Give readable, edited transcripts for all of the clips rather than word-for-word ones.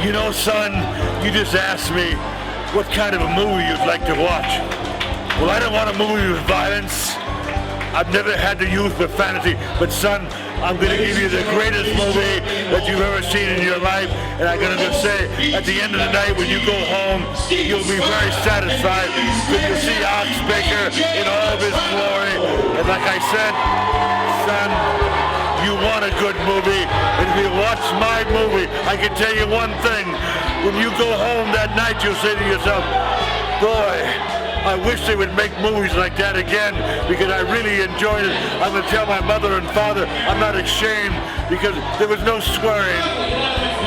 You know, son, you just asked me what kind of a movie you'd like to watch. Well, I don't want a movie with violence. I've never had the youth for fantasy, but son, I'm going to give you the greatest movie that you've ever seen in your life, and I'm going to say, at the end of the night, when you go home, you'll be very satisfied because you'll see Ox Baker in all of his glory. And like I said, son, you want a good movie, and if you watch my movie, I can tell you one thing. When you go home that night, you'll say to yourself, boy, I wish they would make movies like that again because I really enjoyed it. I'm going to tell my mother and father I'm not ashamed because there was no swearing,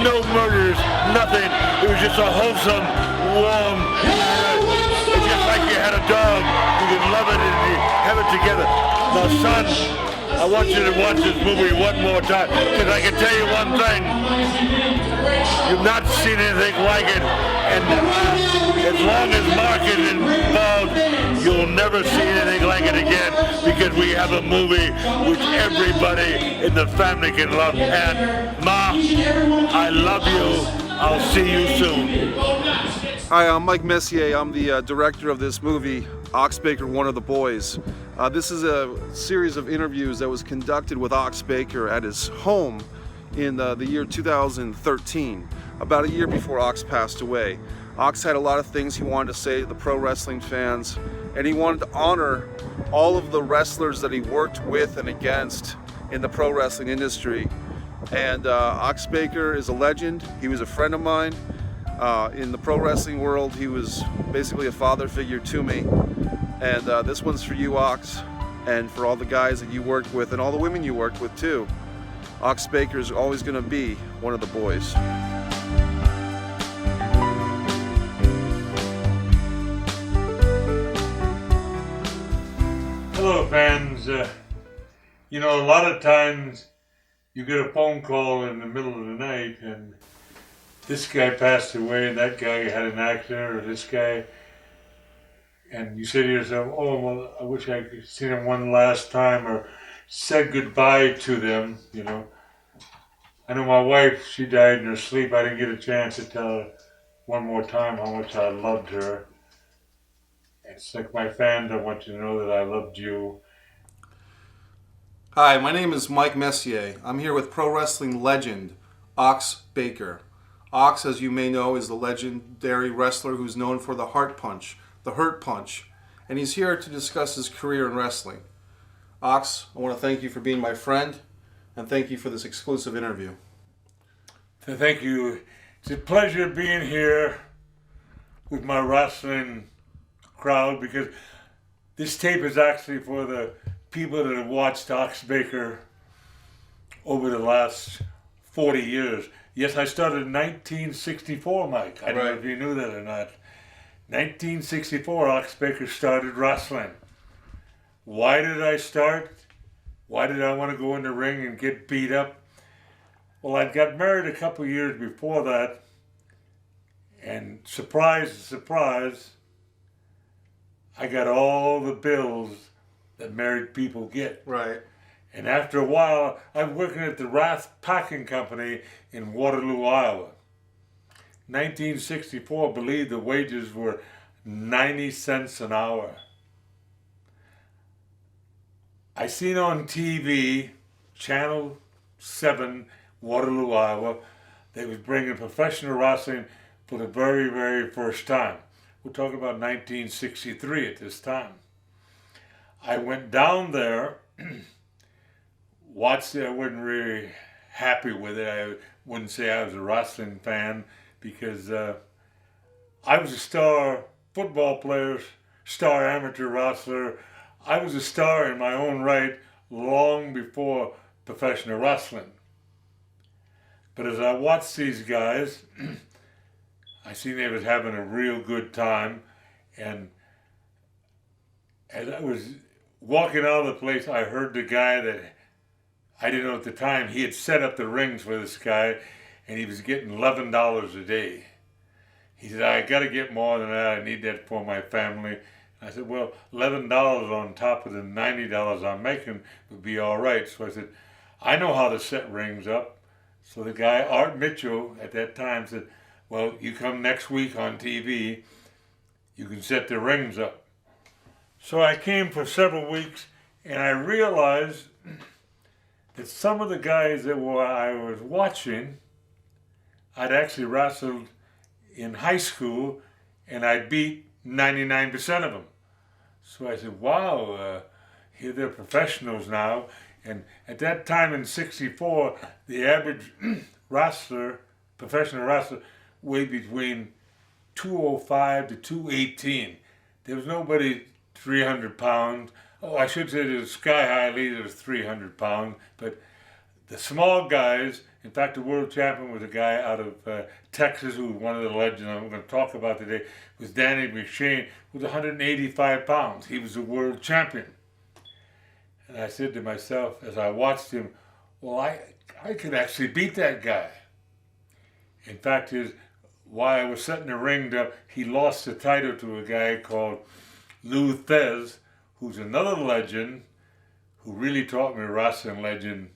no murders, nothing. It was just a wholesome, warm, it's just like you had a dog. You can love it and you have it together. Now, son, I want you to watch this movie one more time because I can tell you one thing. You've not seen anything like it, and as long as Mark is involved, you'll never see anything like it again because we have a movie which everybody in the family can love. And Ma, I love you. I'll see you soon. Hi, I'm Mike Messier. I'm the director of this movie, Ox Baker, One of the Boys. This is a series of interviews that was conducted with Ox Baker at his home in the year 2013, about a year before Ox passed away. Ox had a lot of things he wanted to say to the pro wrestling fans, and he wanted to honor all of the wrestlers that he worked with and against in the pro wrestling industry. And Ox Baker is a legend. He was a friend of mine. In the pro wrestling world, he was basically a father figure to me. And this one's for you, Ox, and for all the guys that you worked with and all the women you worked with too. Ox Baker is always going to be one of the boys. Hello, fans. You know, a lot of times you get a phone call in the middle of the night and this guy passed away and that guy had an accident, or this guy, and you say to yourself, oh, well, I wish I could see them one last time or said goodbye to them, you know. I know my wife, she died in her sleep. I didn't get a chance to tell her one more time how much I loved her. It's like my fans, I want you to know that I loved you. Hi, my name is Mike Messier. I'm here with pro wrestling legend, Ox Baker. Ox, as you may know, is the legendary wrestler who's known for the heart punch, the hurt punch, and he's here to discuss his career in wrestling. Ox, I want to thank you for being my friend, and thank you for this exclusive interview. Thank you. It's a pleasure being here with my wrestling crowd because this tape is actually for the people that have watched Ox Baker over the last 40 years. Yes, I started in 1964, Mike. I don't know if you knew that or not. 1964, Ox Baker started wrestling. Why did I start? Why did I want to go in the ring and get beat up? Well, I got married a couple years before that, and surprise, surprise, I got all the bills that married people get. Right. And after a while, I was working at the Rath Packing Company in Waterloo, Iowa. 1964, I believe the wages were 90 cents an hour. I seen on TV, Channel 7, Waterloo, Iowa, they was bringing professional wrestling for the very, very first time. We're talking about 1963 at this time. I went down there, watched it. I wasn't really happy with it. I wouldn't say I was a wrestling fan because I was a star football player, star amateur wrestler. I was a star in my own right long before professional wrestling. But as I watched these guys, I seen they was having a real good time, and as I was walking out of the place, I heard the guy that I didn't know at the time, he had set up the rings for this guy, and he was getting $11 a day. He said, I got to get more than that. I need that for my family. I said, well, $11 on top of the $90 I'm making would be all right. So I said, I know how to set rings up. So the guy, Art Mitchell, at that time said, well, you come next week on TV, you can set the rings up. So I came for several weeks, and I realized that some of the guys that I was watching, I'd actually wrestled in high school, and I beat 99% of them. So I said, wow, here they're professionals now. And at that time in '64, the average wrestler, professional wrestler, weighed between 205 to 218. There was nobody 300 pounds. Oh, I should say the Sky High leader was 300 pounds, but the small guys, in fact, the world champion was a guy out of Texas who was one of the legends I'm going to talk about today, was Danny McShane, who was 185 pounds. He was the world champion. And I said to myself, as I watched him, well, I could actually beat that guy. In fact, while I was setting the ring up, he lost the title to a guy called Lou Thez, who's another legend, who really taught me, a wrestling legend,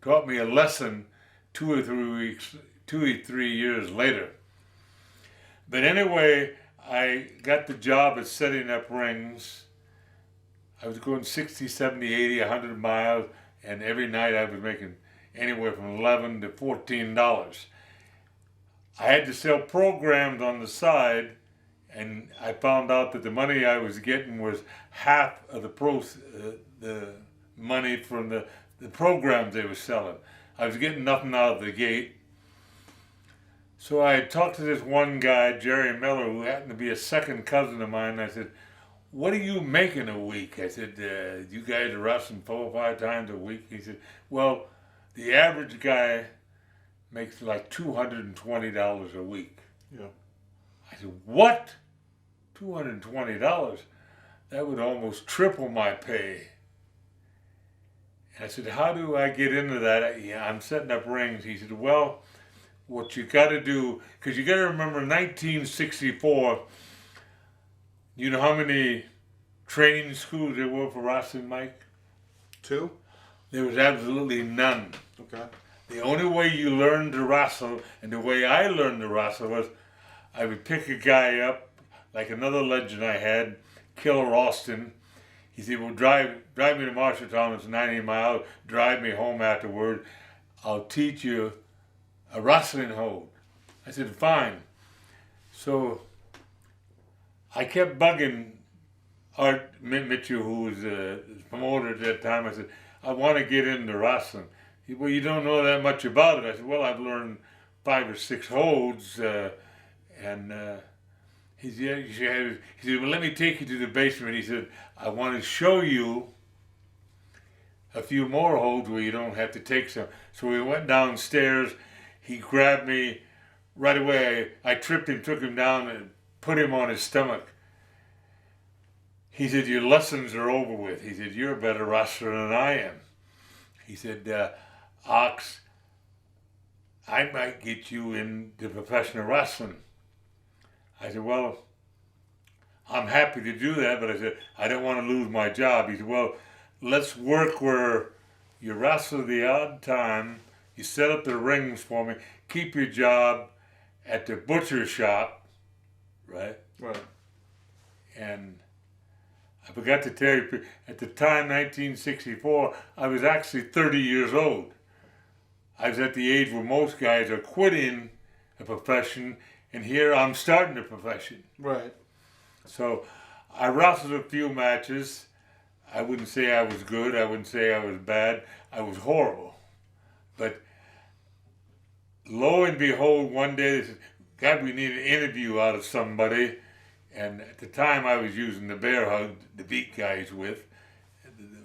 taught me a lesson 2 or 3 years later. But anyway, I got the job of setting up rings. I was going 60, 70, 80, 100 miles, and every night I was making anywhere from $11 to $14. I had to sell programs on the side, and I found out that the money I was getting was half of the money from the programs they were selling. I was getting nothing out of the gate. So I talked to this one guy, Jerry Miller, who happened to be a second cousin of mine. I said, what are you making a week? I said, you guys are wrestling 4 or 5 times a week? He said, well, the average guy makes like $220 a week. Yeah. I said, what? $220? That would almost triple my pay. And I said, how do I get into that? Yeah, I'm setting up rings. He said, well, what you got to do, because you got to remember 1964, you know how many training schools there were for wrestling, Mike? 2? There was absolutely none. Okay. The only way you learned to wrestle, and the way I learned to wrestle, was I would pick a guy up, like another legend I had, Killer Austin. He said, well, drive me to Marshalltown, it's 90 miles, drive me home afterward. I'll teach you a wrestling hold. I said, fine. So I kept bugging Art Mitchell, who was the promoter at that time. I said, I want to get into wrestling. He said, well, you don't know that much about it. I said, well, I've learned 5 or 6 holds. He said, well, let me take you to the basement. He said, I want to show you a few more holds where you don't have to take some. So we went downstairs. He grabbed me right away. I tripped him, took him down, and put him on his stomach. He said, your lessons are over with. He said, you're a better wrestler than I am. He said, Ox, I might get you into professional wrestling. I said, well, I'm happy to do that, but I said, I don't want to lose my job. He said, well, let's work where you wrestle the odd time, you set up the rings for me, keep your job at the butcher shop, right? Right. And I forgot to tell you, at the time, 1964, I was actually 30 years old. I was at the age where most guys are quitting a profession, and here I'm starting a profession. Right. So I wrestled a few matches. I wouldn't say I was good. I wouldn't say I was bad. I was horrible. But lo and behold, one day they said, God, we need an interview out of somebody. And at the time I was using the bear hug to beat guys with,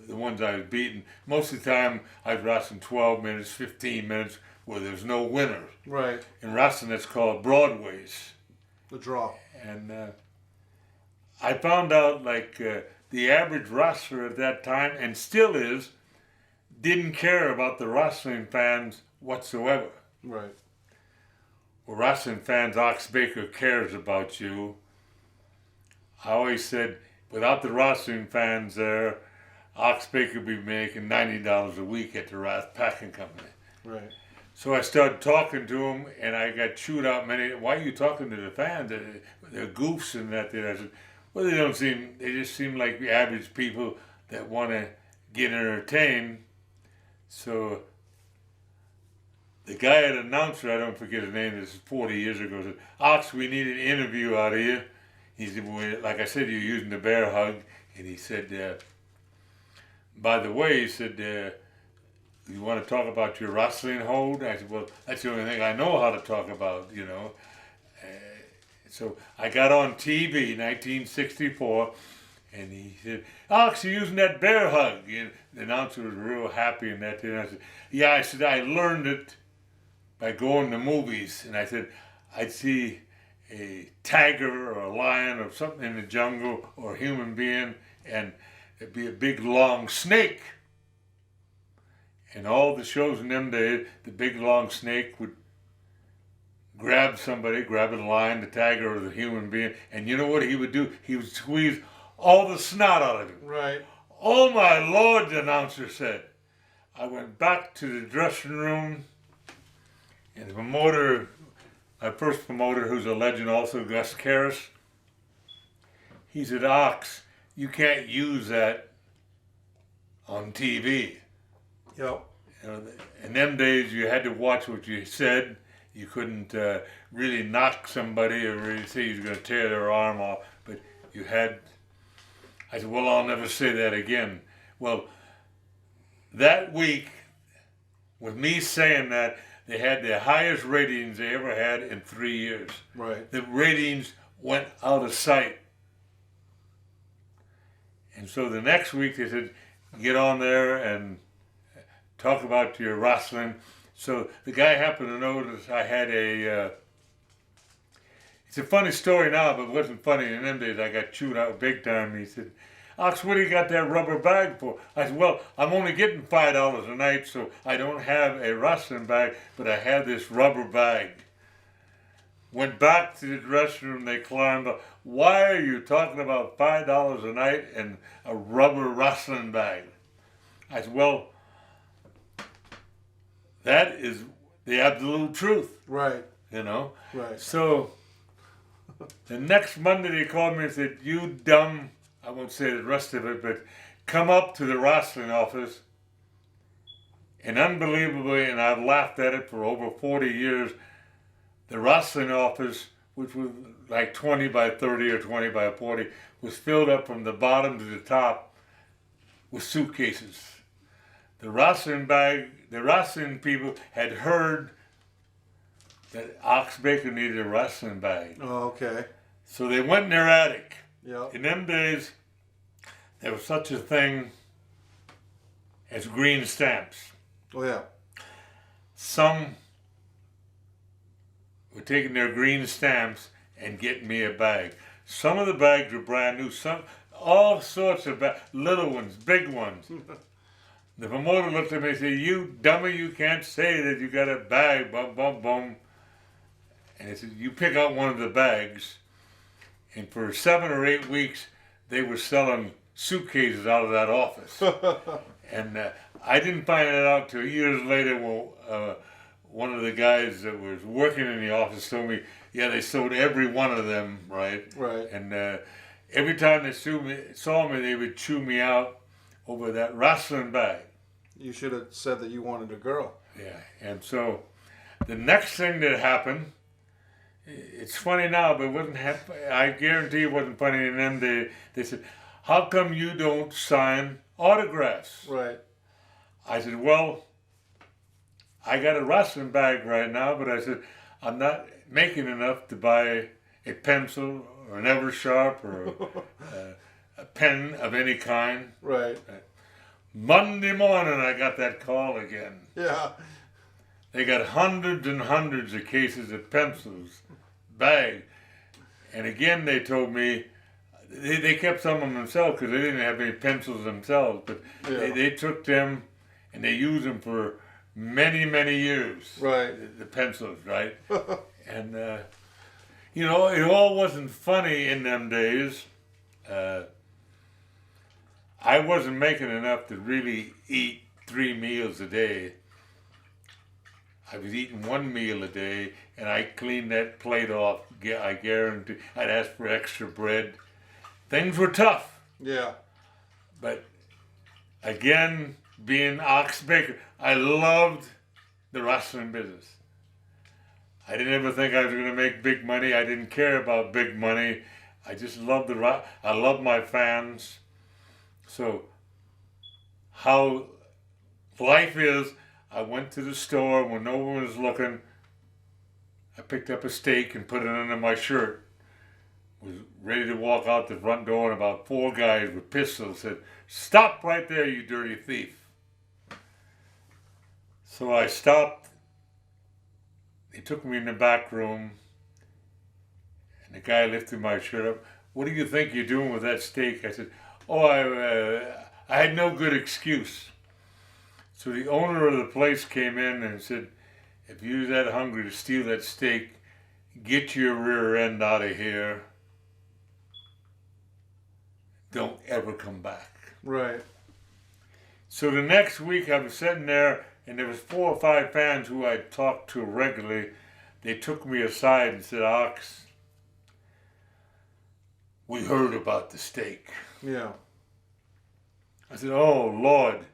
the ones I was beating. Most of the time I was wrestling 12 minutes, 15 minutes, where there's no winner. Right. In wrestling, it's called Broadways. The draw. And I found out, like, the average wrestler at that time, and still is, didn't care about the wrestling fans whatsoever. Right. Well, wrestling fans, Ox Baker cares about you. I always said, without the wrestling fans there, Ox Baker would be making $90 a week at the Packing Company. Right. So I started talking to him, and I got chewed out many. Why are you talking to the fans? They're goofs and that. I said, well, they just seem like the average people that want to get entertained. So the guy at announcer, I don't forget his name, this is 40 years ago, said, Ox, we need an interview out of you. He said, well, like I said, you're using the bear hug. And he said, by the way, he said, you want to talk about your wrestling hold? I said, well, that's the only thing I know how to talk about, you know. So I got on TV, 1964, and he said, Alex, you're using that bear hug. And the announcer was real happy in that. And I said, yeah, I said, I learned it by going to movies. And I said, I'd see a tiger or a lion or something in the jungle or a human being, and it'd be a big, long snake. And all the shows in them days, the big long snake would grab somebody, grab a lion, the tiger, or the human being, and you know what he would do? He would squeeze all the snot out of him. Right. Oh my Lord, the announcer said. I went back to the dressing room, and the promoter, my first promoter, who's a legend also, Gus Karras, he said, Ox, you can't use that on TV. Yep. You know, in them days, you had to watch what you said. You couldn't really knock somebody or really say you're going to tear their arm off. But you had. I said, well, I'll never say that again. Well, that week, with me saying that, they had the highest ratings they ever had in 3 years. Right. The ratings went out of sight. And so the next week, they said, get on there and talk about your wrestling. So the guy happened to notice I had it's a funny story now, but it wasn't funny in them days. I got chewed out big time. He said, Ox, what do you got that rubber bag for? I said, well, I'm only getting $5 a night, so I don't have a wrestling bag, but I have this rubber bag. Went back to the dressing room, they climbed up. Why are you talking about $5 a night and a rubber wrestling bag? I said, well, that is the absolute truth. Right. You know? Right. So the next Monday they called me and said, you dumb, I won't say the rest of it, but come up to the wrestling office. And unbelievably, and I've laughed at it for over 40 years, the wrestling office, which was like 20 by 30 or 20 by 40, was filled up from the bottom to the top with suitcases. The wrestling people had heard that Ox Baker needed a wrestling bag. Oh, okay. So they went in their attic. Yep. In them days, there was such a thing as green stamps. Oh, yeah. Some were taking their green stamps and getting me a bag. Some of the bags were brand new. Some, all sorts of bags, little ones, big ones. The promoter looked at me and said, you dummy, you can't say that you got a bag, bum, bum, bum. And he said, you pick out one of the bags. And for 7 or 8 weeks, they were selling suitcases out of that office. And I didn't find it out till years later when one of the guys that was working in the office told me, yeah, they sold every one of them, right? Right. And every time they saw me, they would chew me out over that wrestling bag. You should have said that you wanted a girl. Yeah, and so the next thing that happened, it's funny now, but it wasn't. I guarantee it wasn't funny in them days. They said, "How come you don't sign autographs?" Right. I said, "Well, I got a wrestling bag right now, but I said I'm not making enough to buy a pencil or an Eversharp or a pen of any kind." Right. Monday morning, I got that call again. Yeah. They got hundreds and hundreds of cases of pencils, bags. And again, they told me, they kept some of them themselves because they didn't have any pencils themselves, but Yeah. they took them and they used them for many, many years. Right. The pencils, right? And, you know, it all wasn't funny in them days. I wasn't making enough to really eat 3 meals a day. I was eating one meal a day, and I cleaned that plate off. I guarantee. I'd ask for extra bread. Things were tough. Yeah. But again, being Ox Baker, I loved the wrestling business. I didn't ever think I was going to make big money. I didn't care about big money. I just loved I loved my fans. So how life is, I went to the store when no one was looking. I picked up a steak and put it under my shirt. Was ready to walk out the front door, and about 4 guys with pistols said, "Stop right there, you dirty thief." So I stopped. They took me in the back room, and the guy lifted my shirt up. "What do you think you're doing with that steak?" I said, "Oh, I had no good excuse." So the owner of the place came in and said, "If you're that hungry to steal that steak, get your rear end out of here. Don't ever come back." Right. So the next week I was sitting there, and there was 4 or 5 fans who I talked to regularly. They took me aside and said, "Ox, we heard about the steak." Yeah. I said, "Oh, Lord."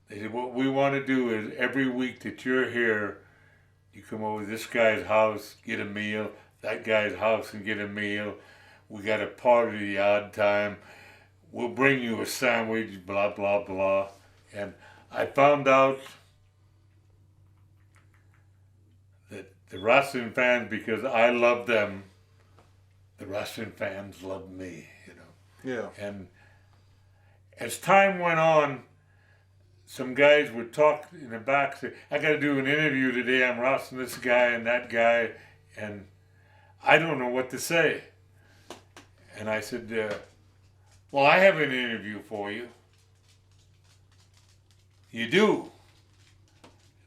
They said, "What we want to do is every week that you're here, you come over to this guy's house, get a meal, that guy's house and get a meal. We got a party the odd time. We'll bring you a sandwich, blah, blah, blah." And I found out that the wrestling fans, because I love them, the wrestling fans love me, you know. Yeah. And as time went on, some guys would talk in the back, say, "I got to do an interview today. I'm wrestling this guy and that guy, and I don't know what to say." And I said, "Well, I have an interview for you." "You do?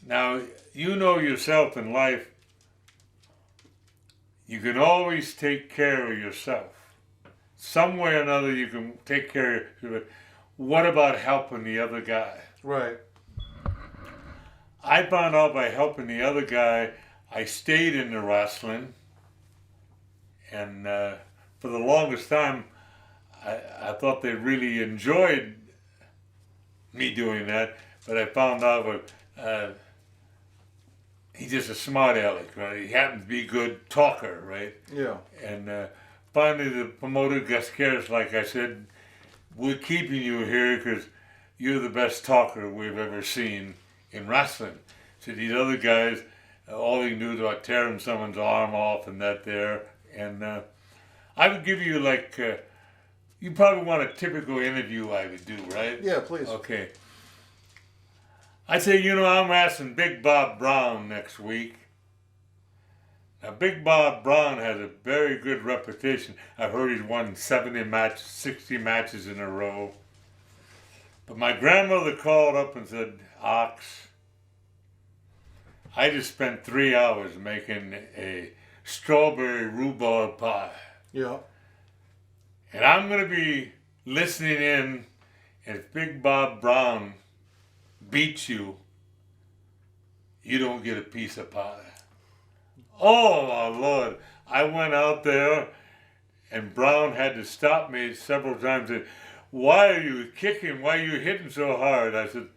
Now, you know yourself in life, you can always take care of yourself. Some way or another you can take care of it. What about helping the other guy?" Right. I found out by helping the other guy, I stayed in the wrestling, and for the longest time, I thought they really enjoyed me doing that, but I found out he's just a smart aleck, right? He happens to be a good talker, right? Yeah. And finally the promoter got scared, like I said, "We're keeping you here because you're the best talker we've ever seen in wrestling." So these other guys, all they can do is about tearing someone's arm off and that there. And I would give you like, you probably want a typical interview I would do, right? Yeah, please. Okay. I'd say, I'm asking Big Bob Brown next week. Now, Big Bob Brown has a very good reputation. I've heard he's won 60 matches in a row. But my grandmother called up and said, "Ox, I just spent 3 hours making a strawberry rhubarb pie. Yeah. And I'm going to be listening in, and if Big Bob Brown beats you, you don't get a piece of pie." Oh, my Lord. I went out there, and Brown had to stop me several times and said, "Why are you kicking? Why are you hitting so hard?" I said,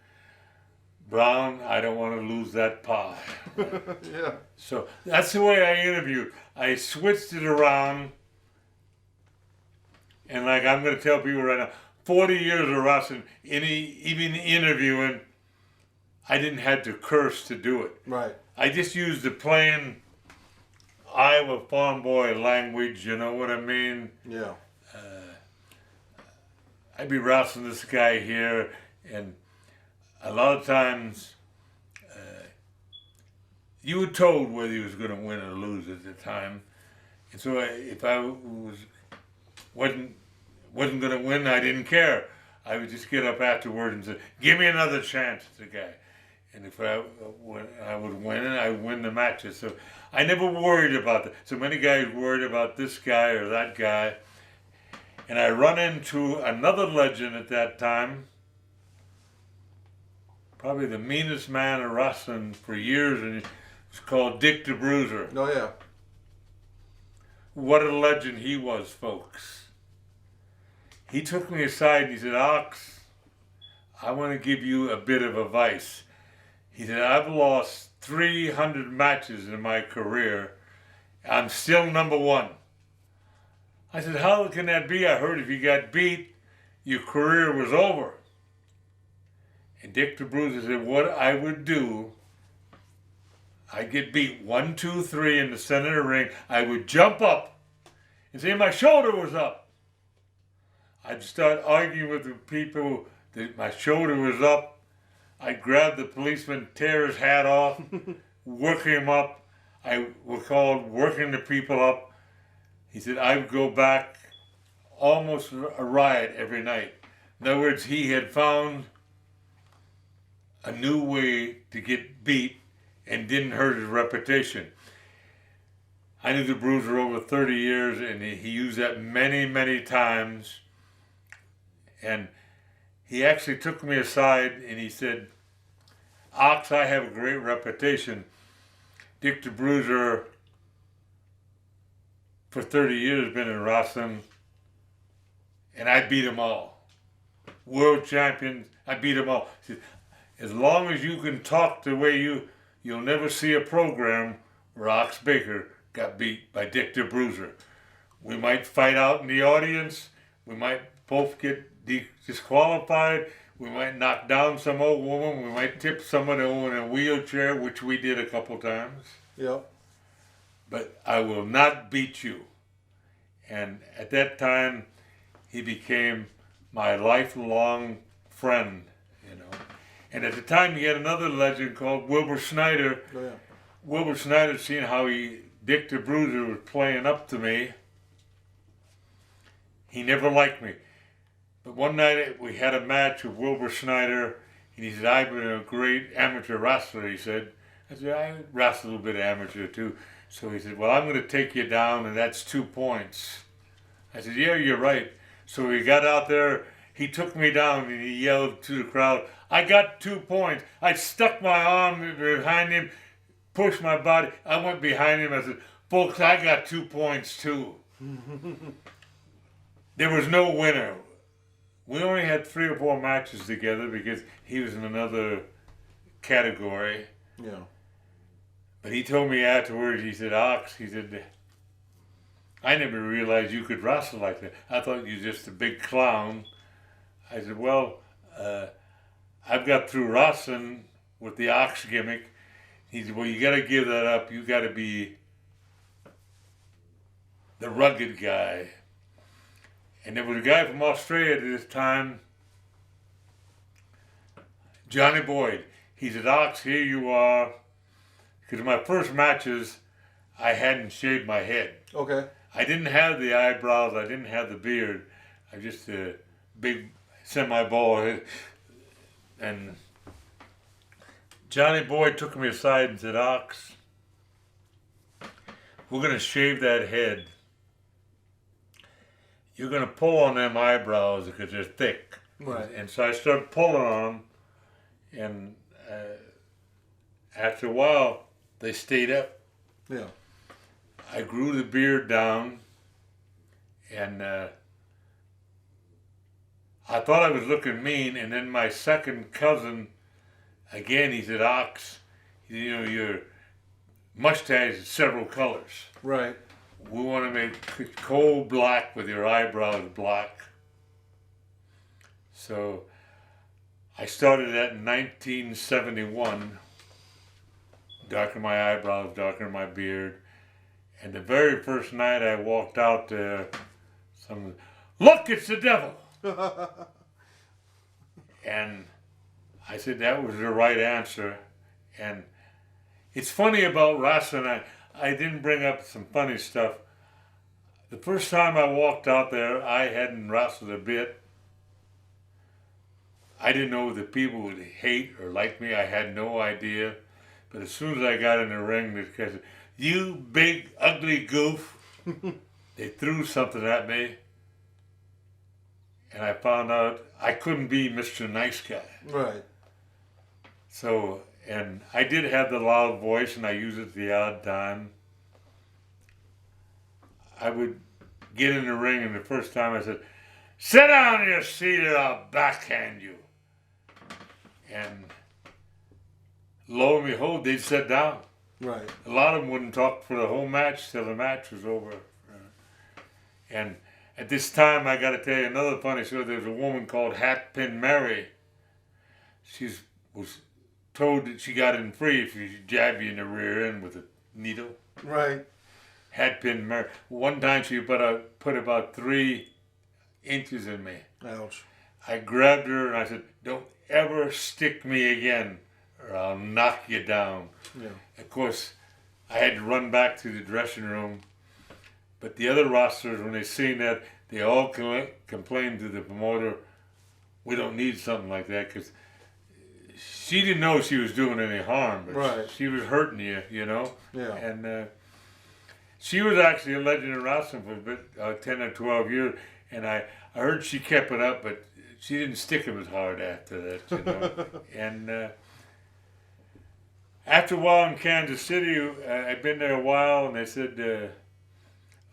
"Brown, I don't want to lose that pie." Yeah. So that's the way I interviewed. I switched it around. And like I'm going to tell people right now, 40 years of wrestling, even interviewing, I didn't have to curse to do it. Right. I just used the plain Iowa farm boy language, you know what I mean? Yeah. I'd be wrestling this guy here, and a lot of times you were told whether he was going to win or lose at the time. And so if I wasn't going to win, I didn't care. I would just get up afterward and say, "Give me another chance," to the guy. And if I would win, I would win the matches. So I never worried about that. So many guys worried about this guy or that guy. And I run into another legend at that time, probably the meanest man in wrestling for years, and it's called Dick the Bruiser. Oh yeah. What a legend he was, folks. He took me aside and he said, Ox, I want to give you a bit of advice. He said, I've lost 300 matches in my career. I'm still number one. I said, how can that be? I heard if you got beat, your career was over. And Dick the Bruiser said, what I would do, I'd get beat 1, 2, 3 in the center of the ring. I would jump up and say my shoulder was up. I'd start arguing with the people that my shoulder was up. I'd grab the policeman, tear his hat off, work him up. I was called working the people up. He said I would go back almost a riot every night. In other words, he had found a new way to get beat and didn't hurt his reputation. I knew the Bruiser over 30 years, and he used that many, many times. And he actually took me aside and he said, Ox, I have a great reputation. Dick the Bruiser, for 30 years, been in wrestling, and I beat them all. World champions, I beat them all. He said, as long as you can talk the way you'll never see a program where Ox Baker got beat by Dick the Bruiser. We might fight out in the audience. We might both get disqualified. We might knock down some old woman. We might tip someone over in a wheelchair, which we did a couple times. Yep. But I will not beat you. And at that time, he became my lifelong friend, you know. And at the time, he had another legend called Wilbur Snyder. Oh yeah. Wilbur Snyder, seeing how Dick the Bruiser was playing up to me, he never liked me. But one night we had a match with Wilbur Snyder, and he said, I've been a great amateur wrestler, he said. I said, I wrestle a little bit of amateur too. So he said, well, I'm going to take you down, and that's 2 points. I said, yeah, you're right. So we got out there, he took me down, and he yelled to the crowd, I got 2 points. I stuck my arm behind him, pushed my body. I went behind him. I said, folks, I got 2 points too. There was no winner. We only had 3 or 4 matches together because he was in another category. Yeah. But he told me afterwards, he said, Ox, he said, I never realized you could wrestle like that. I thought you were just a big clown. I said, well, I've got through wrestling with the Ox gimmick. He said, well, you got to give that up. You got to be the rugged guy. And there was a guy from Australia at this time, Johnny Boyd. He said, Ox, here you are. Because in my first matches, I hadn't shaved my head. Okay. I didn't have the eyebrows. I didn't have the beard. I just a big semi-bald head. And Johnny Boyd took me aside and said, Ox, we're going to shave that head. You're going to pull on them eyebrows because they're thick. Right. And so I started pulling on them, and after a while, they stayed up. Yeah. I grew the beard down, and I thought I was looking mean, and then my second cousin, again, he said, Ox, you know, your mustache is several colors. Right. We want to make it coal black with your eyebrows black. So I started that in 1971. Darken my eyebrows, darken my beard. And the very first night I walked out there, look, it's the devil! And I said that was the right answer. And it's funny about wrestling, I didn't bring up some funny stuff. The first time I walked out there, I hadn't wrestled a bit. I didn't know if the people would hate or like me. I had no idea. But as soon as I got in the ring, they said, you big, ugly goof. They threw something at me. And I found out I couldn't be Mr. Nice Guy. Right. So, and I did have the loud voice, and I used it at the odd time. I would get in the ring, and the first time I said, "Sit down in your seat or I'll backhand you." And lo and behold, they'd sit down. Right. A lot of them wouldn't talk for the whole match till the match was over. And at this time, I got to tell you another funny story. There was a woman called Hatpin Mary. She was told that she got in free if you jab you in the rear end with a needle. Right. Hatpin Mary. One time she put about 3 inches in me. Ouch. I grabbed her and I said, "Don't ever stick me again or I'll knock you down." Yeah. Of course, I had to run back to the dressing room. But the other wrestlers, when they seen that, they all complained to the promoter, "We don't need something like that," because she didn't know she was doing any harm, but right. she was hurting you, you know? Yeah. And she was actually a legend in wrestling for a bit, 10 or 12 years, and I heard she kept it up, but she didn't stick him as hard after that, you know? And after a while in Kansas City, I'd been there a while, and they said,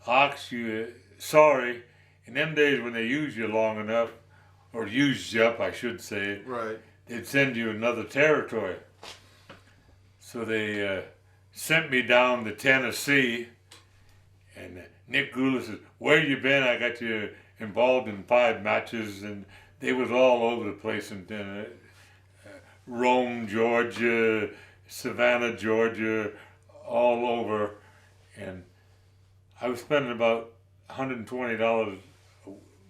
"Ox, you sorry." In them days when they used you long enough, or used you up, I should say, right, they'd send you another territory. So they sent me down to Tennessee, and Nick Gula said, "Where you been? I got you involved in 5 matches," and they was all over the place in Rome, Georgia, Savannah, Georgia, all over, and I was spending about $120.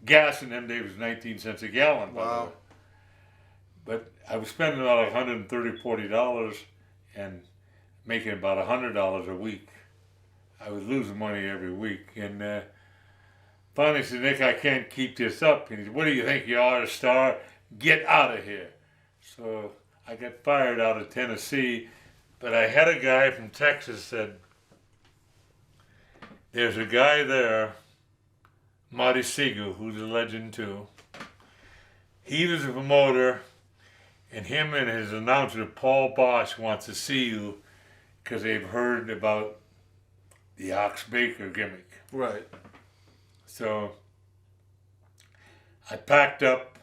Gas in them days was 19 cents a gallon. Wow. But I was spending about $130, $40 and making about $100 a week. I was losing money every week. And finally I said, "Nick, I can't keep this up." And he said, "What do you think you are, a star? Get out of here." So I got fired out of Tennessee. But I had a guy from Texas said, "There's a guy there, Marty Siegel, who's a legend too. He was a promoter, and him and his announcer, Paul Bosch, wants to see you because they've heard about the Ox Baker gimmick." Right. So I packed up,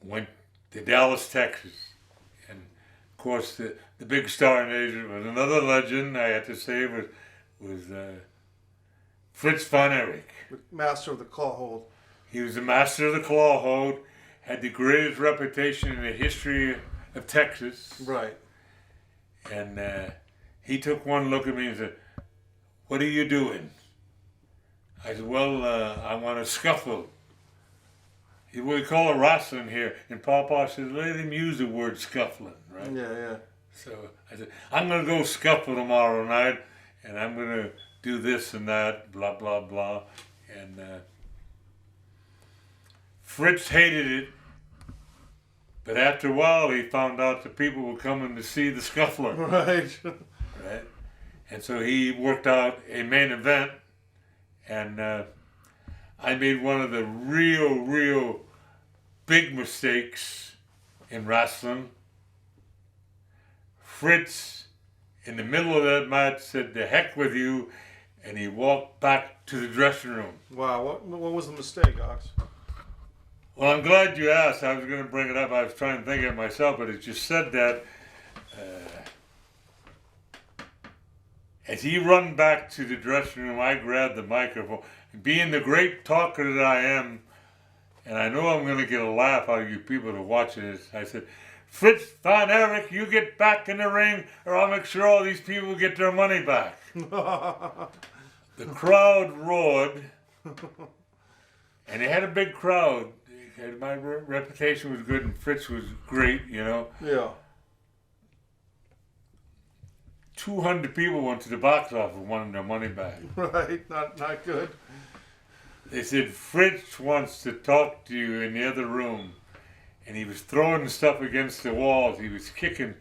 went to Dallas, Texas. And of course, the big star in Asia was another legend, I had to say, was Fritz von Erich. The master of the claw hold. He was the master of the claw hold, had the greatest reputation in the history of Texas. Right. And he took one look at me and said, "What are you doing?" I said, "Well, I want to scuffle." He said, "We call it wrestling here." And Papa said, "Let him use the word scuffling," right? Yeah, yeah. So I said, "I'm going to go scuffle tomorrow night, and I'm going to do this and that, blah, blah, blah." And Fritz hated it, but after a while he found out the people were coming to see the scuffler. Right. Right? And so he worked out a main event, and I made one of the real big mistakes in wrestling. Fritz, in the middle of that match, said, "The heck with you," and he walked back to the dressing room. Wow. What was the mistake, Ox? Well, I'm glad you asked. I was going to bring it up. I was trying to think of it myself, but as you said that, as he run back to the dressing room, I grabbed the microphone. Being the great talker that I am, and I know I'm going to get a laugh out of you people that are watching this, I said, "Fritz von Erich, you get back in the ring, or I'll make sure all these people get their money back." The crowd roared, and they had a big crowd. My reputation was good, and Fritz was great, you know. Yeah. 200 people went to the box office wanting their money back. Right. Not good. They said, "Fritz wants to talk to you in the other room." And he was throwing stuff against the walls. He was kicking.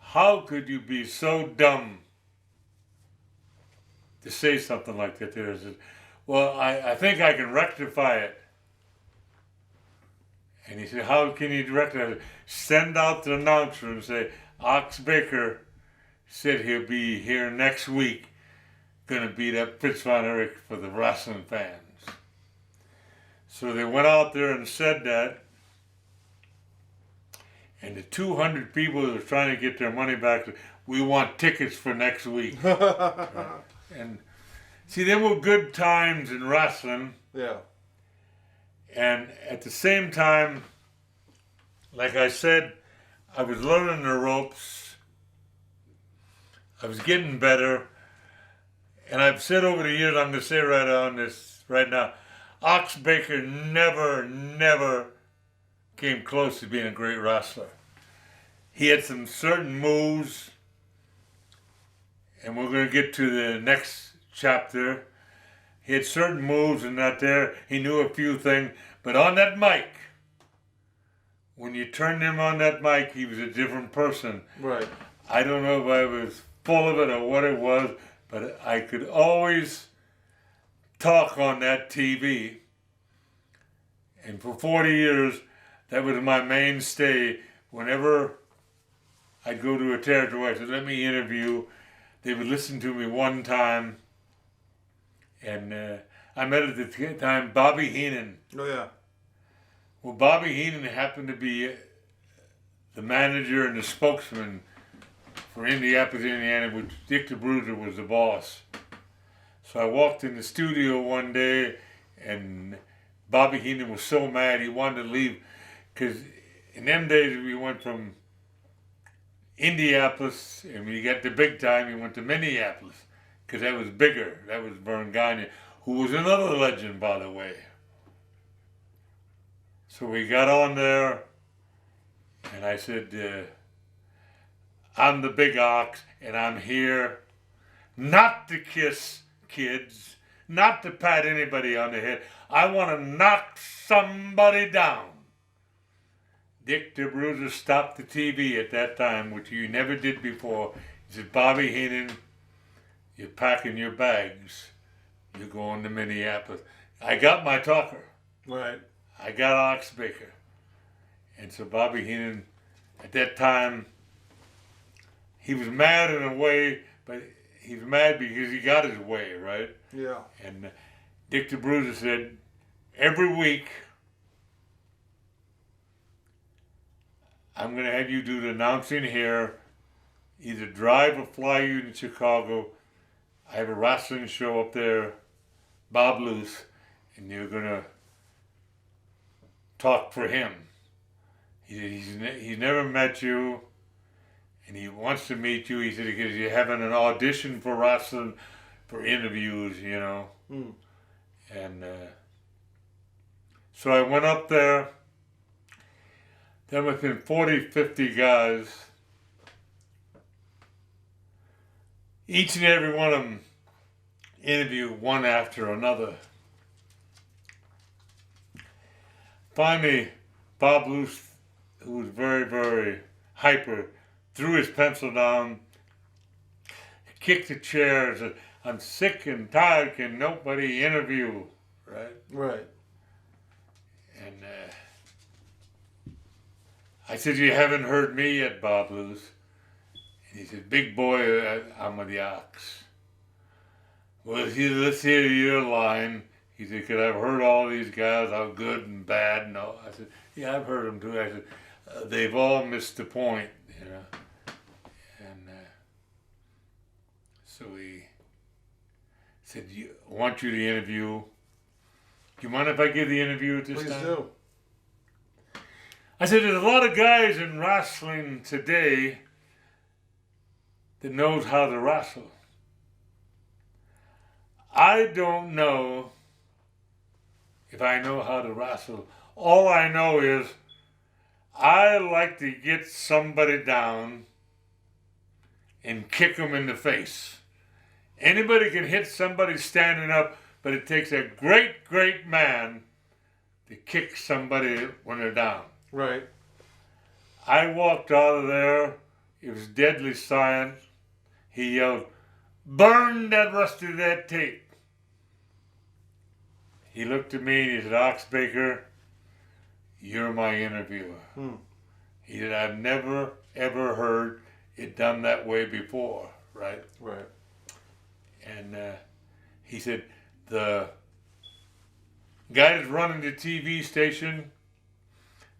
How could you be so dumb to say something like that there? I said, "Well, I think I can rectify it." And he said, how can you direct it? I said, send out the announcer and say, Ox Baker said he'll be here next week, gonna beat up Fritz von Erich for the wrestling fans. So they went out there and said that, and the 200 people that were trying to get their money back, we want tickets for next week. Right? And see, there were good times in wrestling. Yeah. And at the same time, like I said, I was learning the ropes. I was getting better. And I've said over the years, I'm going to say right on this right now, Ox Baker never came close to being a great wrestler. He had some certain moves, and we're going to get to the next chapter. He had certain moves and that there. He knew a few things. But on that mic, when you turned him on that mic, he was a different person. Right. I don't know if I was full of it or what it was, but I could always talk on that TV. And for 40 years, that was my mainstay. Whenever I'd go to a territory, I said, let me interview. They would listen to me one time. And I met at the time Bobby Heenan. Oh, yeah. Well, Bobby Heenan happened to be the manager and the spokesman for Indianapolis, Indiana, which Dick the Bruiser was the boss. So I walked in the studio one day, and Bobby Heenan was so mad he wanted to leave, because in them days we went from Indianapolis, and when you got the big time, you went to Minneapolis, because that was bigger. That was Vern Gagne, who was another legend, by the way. So we got on there, and I said, I'm the Big Ox, and I'm here not to kiss kids, not to pat anybody on the head. I want to knock somebody down. Dick the Bruiser stopped the TV at that time, which you never did before. He said, Bobby Heenan, you're packing your bags. You're going to Minneapolis. I got my talker. Right. I got Ox Baker. And so Bobby Heenan, at that time, he was mad in a way, but he was mad because he got his way, right? Yeah. And Dick the Bruiser said, every week, I'm going to have you do the announcing here, either drive or fly you to Chicago. I have a wrestling show up there, Bob Luce, and you're going to talk for him. He's never met you, and he wants to meet you. He said, because you're having an audition for wrestling, for interviews, you know. Mm. And so I went up there. There must have been 40, 50 guys. Each and every one of them interviewed one after another. Finally, Bob Luce, who was very, very hyper, threw his pencil down, kicked the chair, and said, I'm sick and tired, can nobody interview, right? Right. And I said, you haven't heard me yet, Bob Luce. And he said, big boy, I'm with the Ox. Well, let's hear your line. He said, because I've heard all these guys, how good and bad and all. I said, yeah, I've heard them too. I said, they've all missed the point, you know. And so he said, I want you to interview. Do you mind if I give the interview at this time? Please do. I said, there's a lot of guys in wrestling today that knows how to wrestle. I don't know if I know how to wrestle. All I know is I like to get somebody down and kick them in the face. Anybody can hit somebody standing up, but it takes a great, great man to kick somebody when they're down. Right. I walked out of there. It was deadly silent. He yelled, burn that rest of that tape. He looked at me and he said, Ox Baker, "You're my interviewer." He said, "I've never, ever heard it done that way before," right? Right. And he said, "The guy that's running the TV station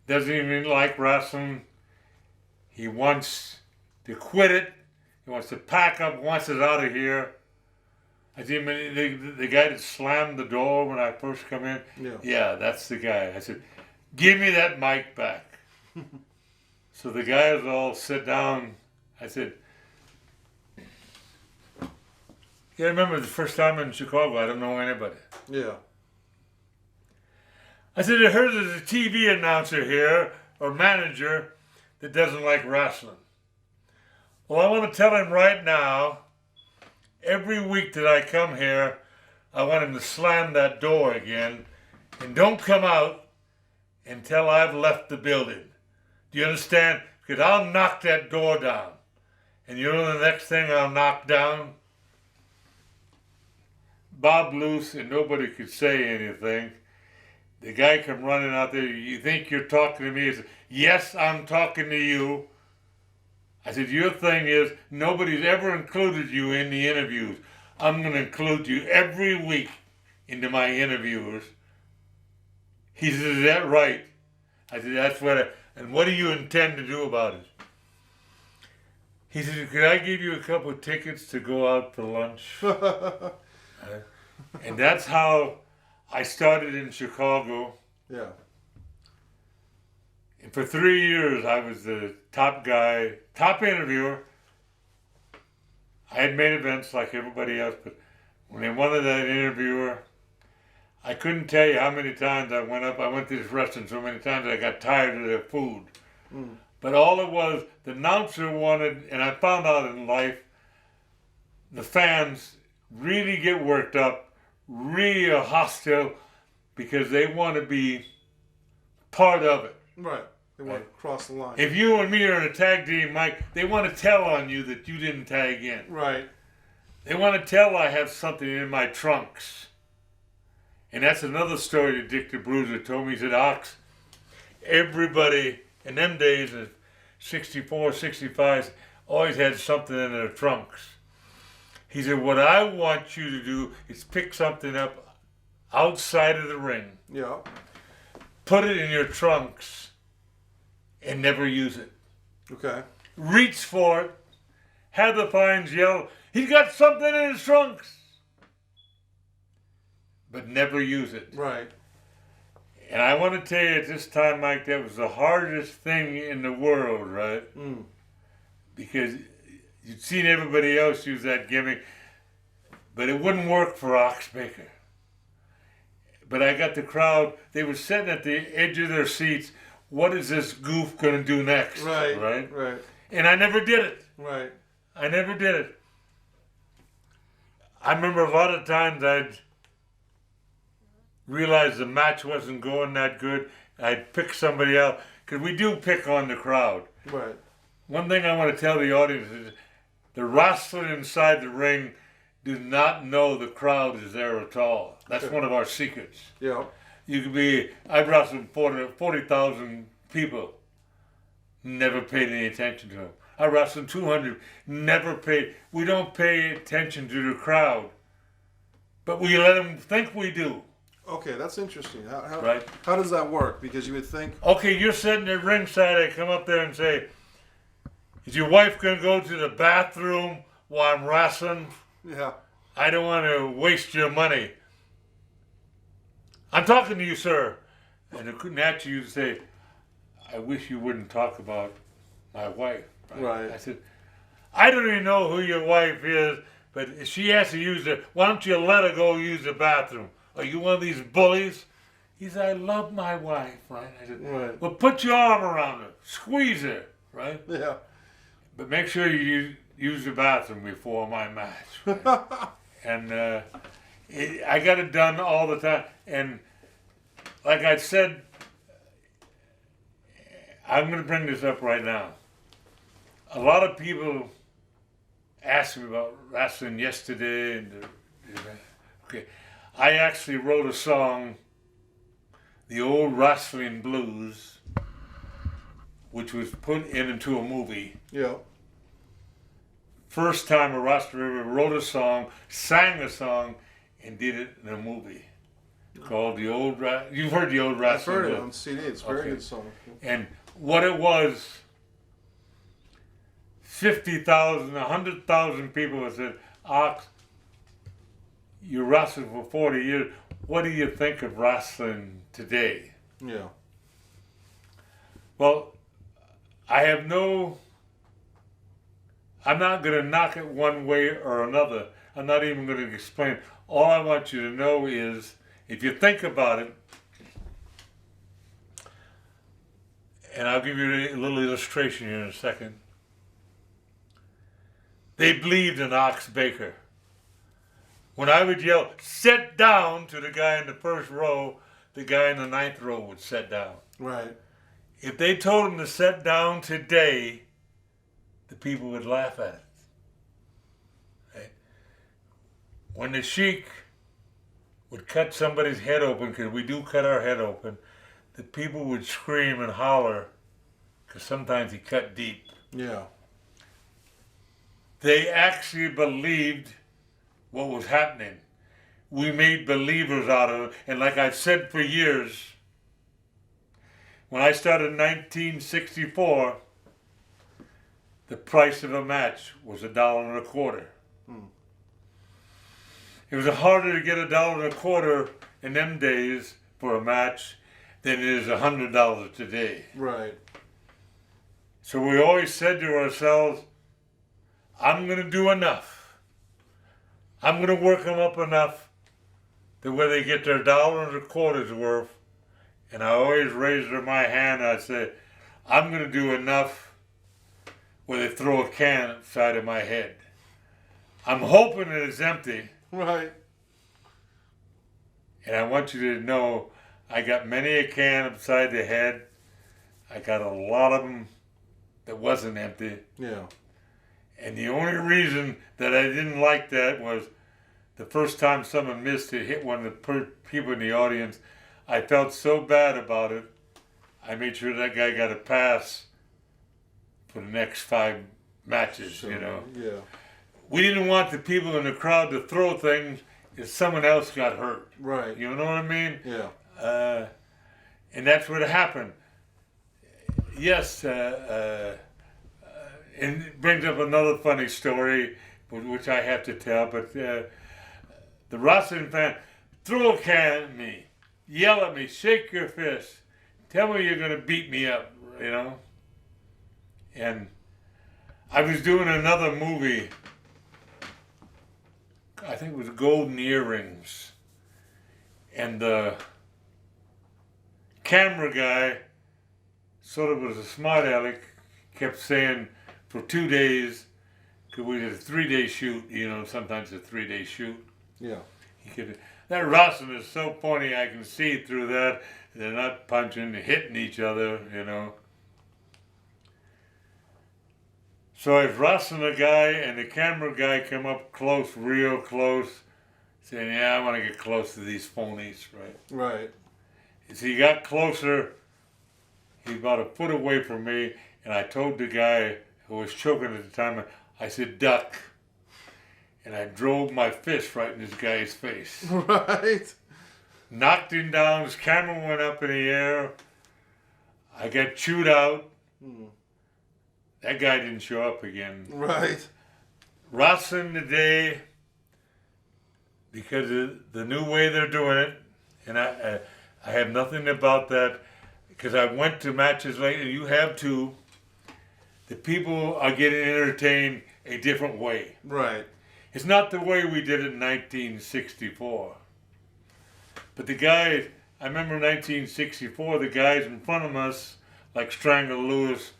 doesn't even like wrestling. He wants to quit it. He wants to pack up, wants us out of here." I said, the guy that slammed the door when I first come in? Yeah, that's the guy. I said, "Give me that mic back." So the guys all sit down. I said, "Yeah, I remember the first time in Chicago, I don't know anybody." Yeah. I said, "I heard there's a TV announcer here, or manager, that doesn't like wrestling. Well, I want to tell him right now, every week that I come here, I want him to slam that door again, and don't come out until I've left the building. Do you understand? Because I'll knock that door down. And you know the next thing I'll knock down?" Bob loose, and nobody could say anything. The guy come running out there. "You think you're talking to me?" I said, "Yes, I'm talking to you." I said, "Your thing is nobody's ever included you in the interviews. I'm going to include you every week into my interviewers." He said, "Is that right?" I said, "That's what and what do you intend to do about it?" He said, "Could I give you a couple of tickets to go out for lunch?" And that's how I started in Chicago. Yeah. And for 3 years, I was the top guy, top interviewer. I had main events like everybody else, but when they wanted that interviewer, I couldn't tell you how many times I went up. I went to this restaurant so many times I got tired of their food. But all it was, the announcer wanted, and I found out in life, the fans really get worked up, really are hostile, because they want to be part of it. Right. They want to cross the line. If you and me are in a tag team, Mike, they want to tell on you that you didn't tag in. Right. They want to tell I have something in my trunks. And that's another story that Dick the Bruiser told me. He said, "Ox, everybody in them days of 64, 65, always had something in their trunks." He said, "What I want you to do is pick something up outside of the ring, Yeah. put it in your trunks, and never use it. Okay. Reach for it, have the fans yell, 'He's got something in his trunks!' But never use it." Right. And I want to tell you at this time, Mike, that was the hardest thing in the world, right? Because you'd seen everybody else use that gimmick, but it wouldn't work for Ox Baker. But I got the crowd, they were sitting at the edge of their seats. What is this goof going to do next? Right. Right? Right. And I never did it. Right. I never did it. I remember a lot of times I'd realize the match wasn't going that good. I'd pick somebody else, because we do pick on the crowd. Right. One thing I want to tell the audience is the wrestler inside the ring does not know the crowd is there at all. That's one of our secrets. Yeah. You could be, I wrestled 40,000 people, never paid any attention to them. I wrestled 200, never paid. We don't pay attention to the crowd, but we let them think we do. Okay, that's interesting. Right. How does that work? Because you would think, Okay, you're sitting at ringside, I come up there and say, "Is your wife going to go to the bathroom while I'm wrestling? yeah, I don't want to waste your money." "I'm talking to you, sir." And naturally you'd say, "I wish you wouldn't talk about my wife." Right. I said, "I don't even know who your wife is, but if she has to use it, why don't you let her go use the bathroom? Are you one of these bullies?" He said, "I love my wife," right? I said, Right. "Well, put your arm around her, squeeze her, right? yeah, But make sure you use the bathroom before my match." And I got it done all the time. And like I said, I'm going to bring this up right now. A lot of people asked me about wrestling yesterday. Okay, I actually wrote a song the old wrestling blues, which was put into a movie. Yeah. First time a wrestler ever wrote a song, sang a song, and did it in a movie called the old. You've heard the old wrestling. I've heard it blues. on CD. It's a very good song. And what it was, 50,000, 100,000 people have said, Ox, you wrestled for 40 years. What do you think of wrestling today? Yeah. Well, I'm not going to knock it one way or another. I'm not even going to explain. All I want you to know is, if you think about it, and I'll give you a little illustration here in a second. They believed in Ox Baker. When I would yell, sit down to the guy in the first row, the guy in the ninth row would sit down. Right. If they told him to sit down today, the people would laugh at it. Right? When the sheik would cut somebody's head open, because we do cut our head open, the people would scream and holler, because sometimes he cut deep. Yeah. They actually believed what was happening. We made believers out of it. And like I've said for years, when I started in 1964, the price of a match was $1.25. It was harder to get $1.25 in them days for a match than it is $100 today. Right. So we always said to ourselves, I'm going to do enough. I'm going to work them up enough to where they get their $1.25 worth. And I always raised my hand and I said, I'm going to do enough where they throw a can upside of my head. I'm hoping that it's empty. Right. And I want you to know, I got many a can upside the head. I got a lot of them that wasn't empty. Yeah. And the only reason that I didn't like that was the first time someone missed to hit one of the people in the audience. I felt so bad about it. I made sure that guy got a pass for the next 5 matches, Sure. you know. Yeah. We didn't want the people in the crowd to throw things if someone else got hurt. Right. You know what I mean? Yeah. And that's what happened. Yes, and it brings up another funny story, which I have to tell, but the wrestling fan, throw a can at me, yell at me, shake your fist, tell me you're going to beat me up, you know? And I was doing another movie, I think it was Golden Earrings, and the camera guy sort of was a smart aleck, kept saying for 2 days, because we did a 3-day shoot, you know, sometimes a 3-day shoot. Yeah. That wrestling is so funny, I can see through that. They're not punching, they're hitting each other, you know. So I was wrestling a guy, and the camera guy came up close, real close, saying, yeah, I want to get close to these phonies, right? Right. As he got closer, he's about a foot away from me, and I told the guy who was choking at the time, I said, duck. And I drove my fist right in this guy's face. Right. Knocked him down, his camera went up in the air. I got chewed out. That guy didn't show up again. Right. Wrestling today, because of the new way they're doing it, and I have nothing about that, because I went to matches lately, you have too. The people are getting entertained a different way. Right. It's not the way we did it in 1964. But the guys, I remember 1964, the guys in front of us, like Strangle Lewis,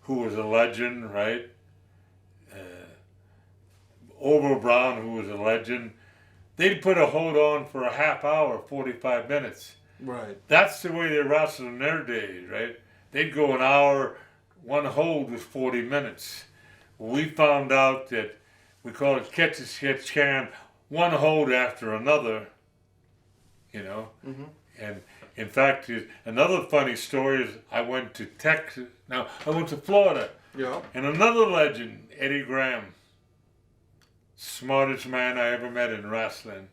who was a legend, right? Over Brown, who was a legend. They'd put a hold on for a half hour, 45 minutes. Right. That's the way they wrestled in their days, right? They'd go an hour, one hold was 40 minutes. We found out that we call it catch as catch can, one hold after another, you know. And in fact, another funny story is I went to Texas. Now, I went to Florida. Yeah. And another legend, Eddie Graham. Smartest man I ever met in wrestling.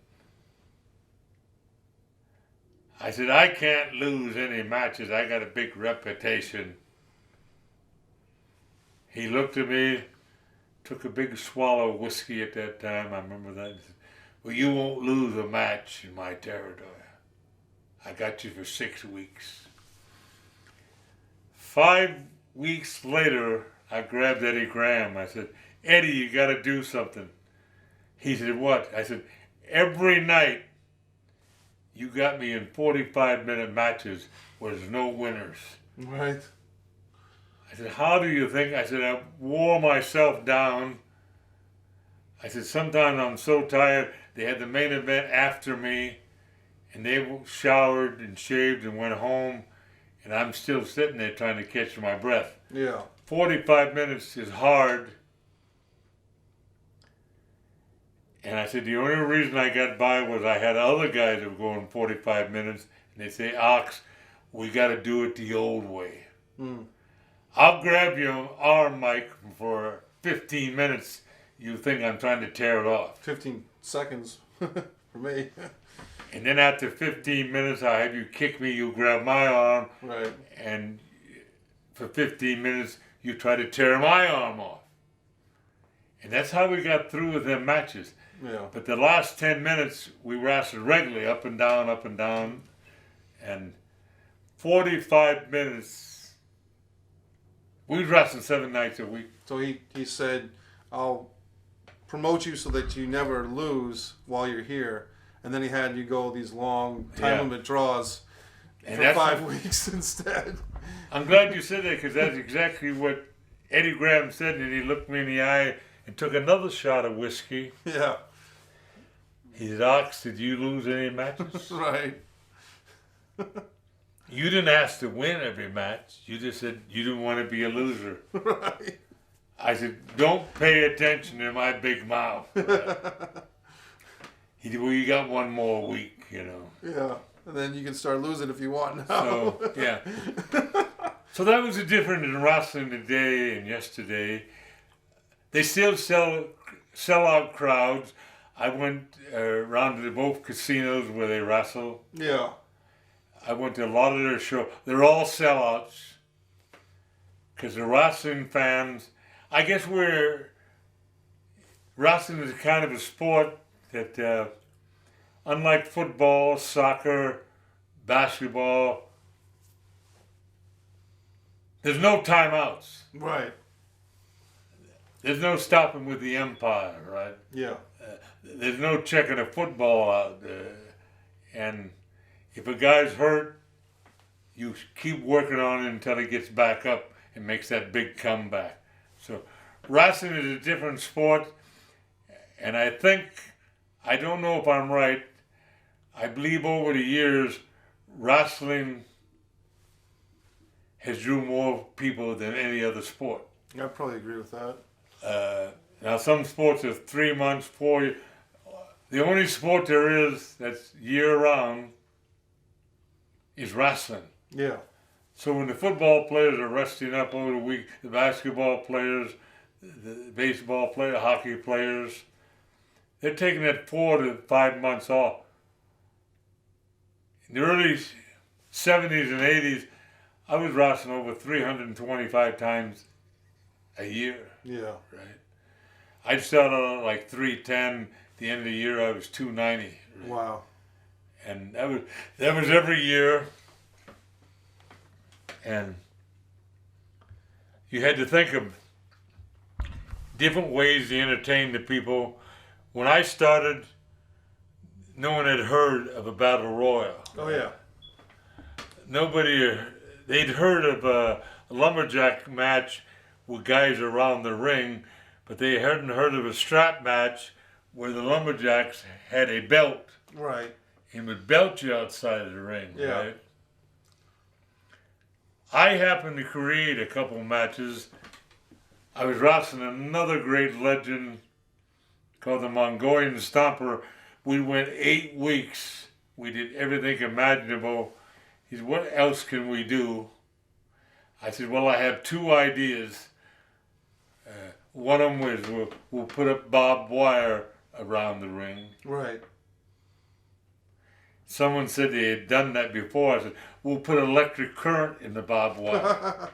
I said, I can't lose any matches. I got a big reputation. He looked at me, took a big swallow of whiskey at that time. I remember that. He said, well, you won't lose a match in my territory. I got you for 6 weeks. 5 weeks later, I grabbed Eddie Graham. I said, Eddie, you got to do something. He said, what? I said, every night you got me in 45-minute matches where there's no winners. Right. I said, how do you think? I said, I wore myself down. I said, sometimes I'm so tired. They had the main event after me, and they showered and shaved and went home, and I'm still sitting there trying to catch my breath. Yeah. 45 minutes is hard. And I said, the only reason I got by was I had other guys that were going 45 minutes, and they say, Ox, we got to do it the old way. Mm. I'll grab your arm, Mike, for 15 minutes. You think I'm trying to tear it off. 15 seconds for me. And then after 15 minutes, I have you kick me, you grab my arm. Right. And for 15 minutes, you try to tear my arm off. And that's how we got through with them matches. Yeah. But the last 10 minutes, we wrestled regularly, up and down, up and down. And 45 minutes, we wrestled 7 nights a week. So he said, I'll promote you so that you never lose while you're here. And then he had you go these long time limit draws And for 5 weeks instead. I'm glad you said that, because that's exactly what Eddie Graham said. And he looked me in the eye and took another shot of whiskey. Yeah. He said, Ox, did you lose any matches? Right. You didn't ask to win every match. You just said you didn't want to be a loser. Right. I said, don't pay attention to my big mouth. He said, well, you got one more week, you know. Yeah. And then you can start losing if you want now. So, yeah. So that was the difference in wrestling today and yesterday. They still sell out crowds. I went around to both casinos where they wrestle. Yeah. I went to a lot of their shows. They're all sellouts. Because the wrestling fans, I guess wrestling is kind of a sport that, unlike football, soccer, basketball, there's no timeouts. Right. There's no stopping with the umpire, right? Yeah. There's no checking a football out. And if a guy's hurt, you keep working on it until he gets back up and makes that big comeback. So wrestling is a different sport. And I think, I don't know if I'm right, I believe over the years, wrestling has drew more people than any other sport. I probably agree with that. Now some sports are 3 months, 4 years. The only sport there is that's year-round is wrestling. Yeah. So when the football players are resting up over the week, the basketball players, the baseball players, hockey players, they're taking that 4 to 5 months off. In the early 70s and 80s, I was wrestling over 325 times a year. Yeah. Right. I started out at like 310. At the end of the year, I was 290. Right? Wow. And that was every year. And you had to think of different ways to entertain the people. When I started, no one had heard of a battle royal. Oh yeah. Nobody, they'd heard of a lumberjack match with guys around the ring, but they hadn't heard of a strap match where the lumberjacks had a belt. Right. And would belt you outside of the ring, Yeah. right? I happened to create a couple matches. I was wrestling another great legend called the Mongolian Stomper. We went 8 weeks We did everything imaginable. He said, what else can we do? I said, well, I have two ideas. One of them was we'll put up barbed wire around the ring. Right. Someone said they had done that before. I said, we'll put electric current in the barbed wire.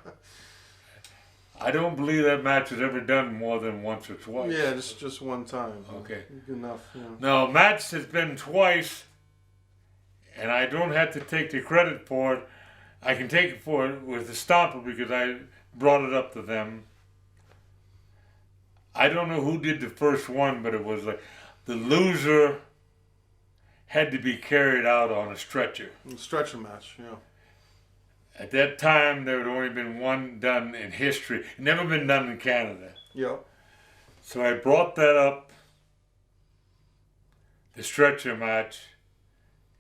I don't believe that match was ever done more than once or twice. Yeah, just one time. Okay. Good enough. Yeah. No, match has been twice, and I don't have to take the credit for it. I can take it for it with the Stomper because I brought it up to them. I don't know who did the first one, but it was like the loser had to be carried out on a stretcher. Stretcher match, yeah. At that time, there had only been one done in history. Never been done in Canada. Yep. So I brought that up, the stretcher match,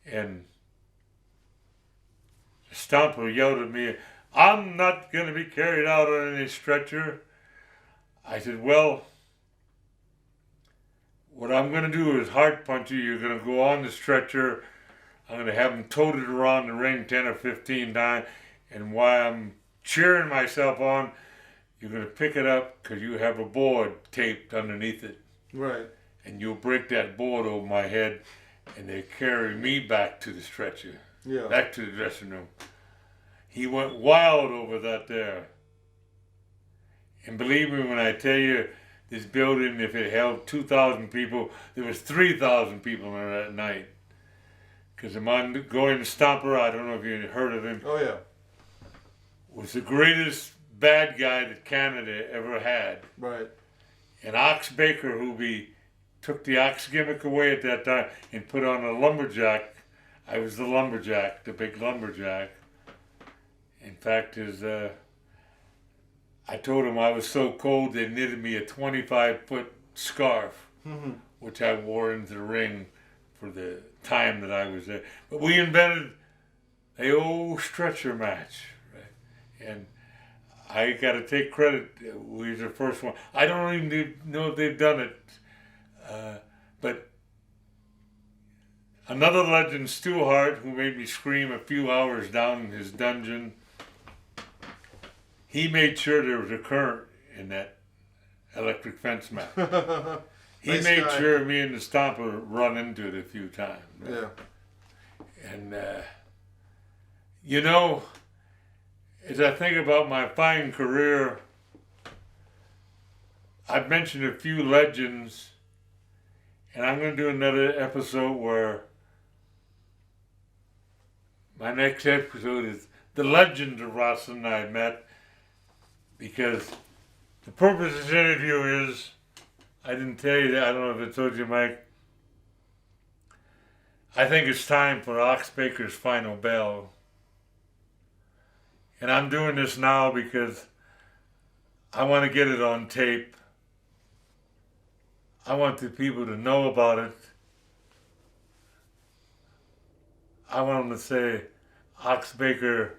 and the Stomper yelled at me, I'm not going to be carried out on any stretcher. I said, well, what I'm going to do is heart punch you. You're going to go on the stretcher. I'm going to have them toted around the ring 10 or 15 times. And while I'm cheering myself on, you're going to pick it up because you have a board taped underneath it. Right. And you'll break that board over my head, and they carry me back to the stretcher. Yeah. Back to the dressing room. He went wild over that there. And believe me when I tell you, this building, if it held 2,000 people, there was 3,000 people in there that night. Because I'm going to Stomper, I don't know if you heard of him. Oh, yeah. Was the greatest bad guy that Canada ever had. Right. And Ox Baker, took the ox gimmick away at that time and put on a lumberjack. I was the lumberjack, the big lumberjack. In fact, I told him I was so cold they knitted me a 25-foot scarf, which I wore into the ring for the time that I was there. But we invented a old stretcher match, right? And I got to take credit. We were the first one. I don't even know if they've done it, but another legend, Stu Hart, who made me scream a few hours down in his dungeon. He made sure there was a current in that electric fence match. He Nice made guy. sure me and the Stomper run into it a few times. Right? Yeah. And, you know, as I think about my fine career, I've mentioned a few legends, and I'm going to do another episode where my next episode is the legend of wrestling I met, because the purpose of this interview is, I didn't tell you that, I don't know if I told you, Mike, I think it's time for Ox Baker's final bell. And I'm doing this now because I want to get it on tape. I want the people to know about it. I want them to say, Ox Baker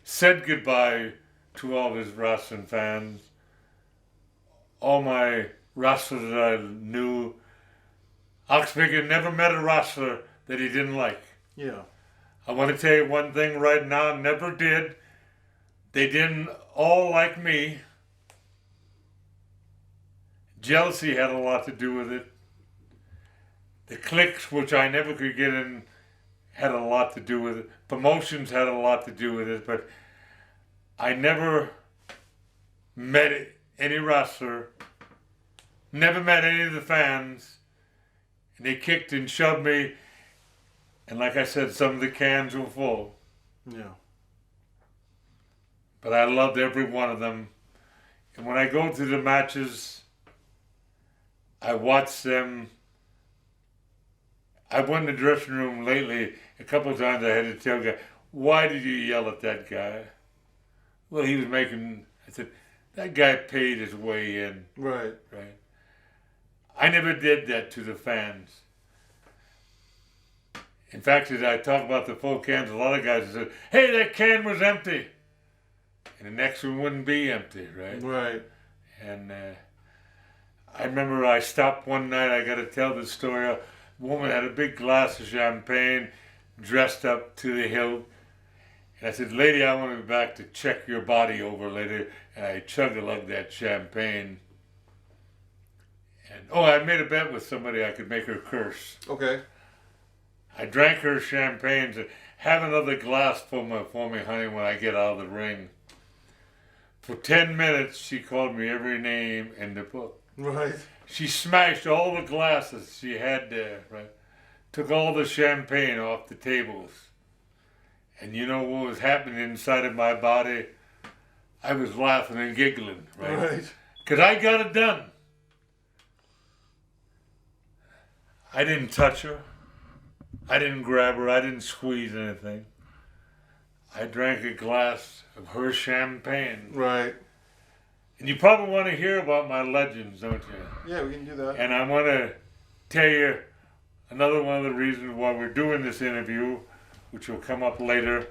said goodbye to all his wrestling fans. All my wrestlers that I knew. Ox Baker never met a wrestler that he didn't like. Yeah. I want to tell you one thing right now, never did. They didn't all like me. Jealousy had a lot to do with it. The cliques, which I never could get in, had a lot to do with it. Promotions had a lot to do with it, but I never met any wrestler, never met any of the fans, and they kicked and shoved me, and like I said, some of the cans were full. Yeah. But I loved every one of them. And when I go to the matches, I watch them. I went in the dressing room lately, a couple of times I had to tell a guy, why did you yell at that guy? Well, he was making, I said, that guy paid his way in. Right. Right. I never did that to the fans. In fact, as I talk about the full cans, a lot of guys said, hey, that can was empty. And the next one wouldn't be empty, right? Right. And I remember I stopped one night, I got to tell this story. woman had a big glass of champagne, dressed up to the hilt. And I said, lady, I want to be back to check your body over later. And I chug-a-lugged that champagne. And, oh, I made a bet with somebody I could make her curse. Okay. I drank her champagne and said, have another glass for me, honey, when I get out of the ring. For 10 minutes, she called me every name in the book. Right. She smashed all the glasses she had there, right? Took all the champagne off the tables. And you know what was happening inside of my body? I was laughing and giggling, right? Right. Because I got it done. I didn't touch her. I didn't grab her. I didn't squeeze anything. I drank a glass of her champagne. Right. And you probably want to hear about my legends, don't you? Yeah, we can do that. And I want to tell you another one of the reasons why we're doing this interview, which will come up later.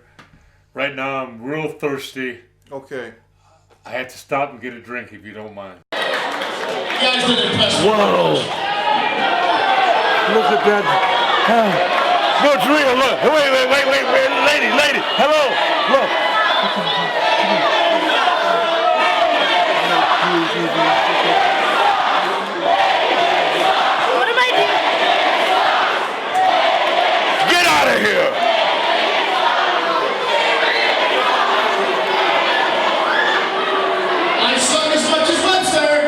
Right now, I'm real thirsty. Okay. I had to stop and get a drink, if you don't mind. You guys did impressive. Whoa! Look at that. No, it's real. Look. Wait. Lady. Hello. Look. What am I doing? Get out of here. I sung as much as Webster.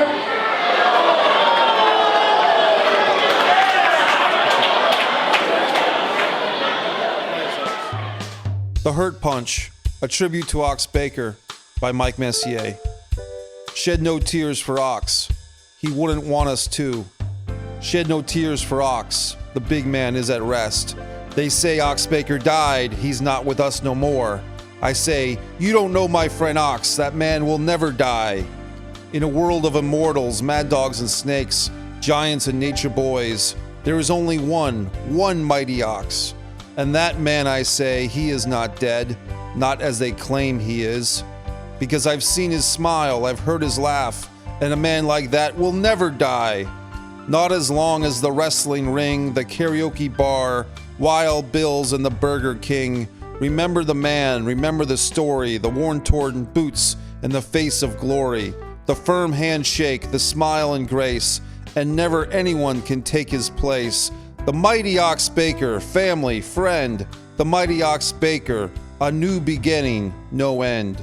The Hurt Punch, a tribute to Ox Baker by Mike Messier. Shed no tears for Ox. He wouldn't want us to. Shed no tears for Ox. The big man is at rest. They say Ox Baker died. He's not with us no more. I say, you don't know my friend Ox. That man will never die. In a world of immortals, mad dogs and snakes, giants and nature boys, there is only one mighty Ox. And that man, I say, he is not dead, not as they claim he is. Because I've seen his smile, I've heard his laugh, and a man like that will never die. Not as long as the wrestling ring, the karaoke bar, Wild Bill's and the Burger King. Remember the man, remember the story, the worn-torn boots and the face of glory, the firm handshake, the smile and grace, and never anyone can take his place. The mighty Ox Baker, family, friend, the mighty Ox Baker, a new beginning, no end.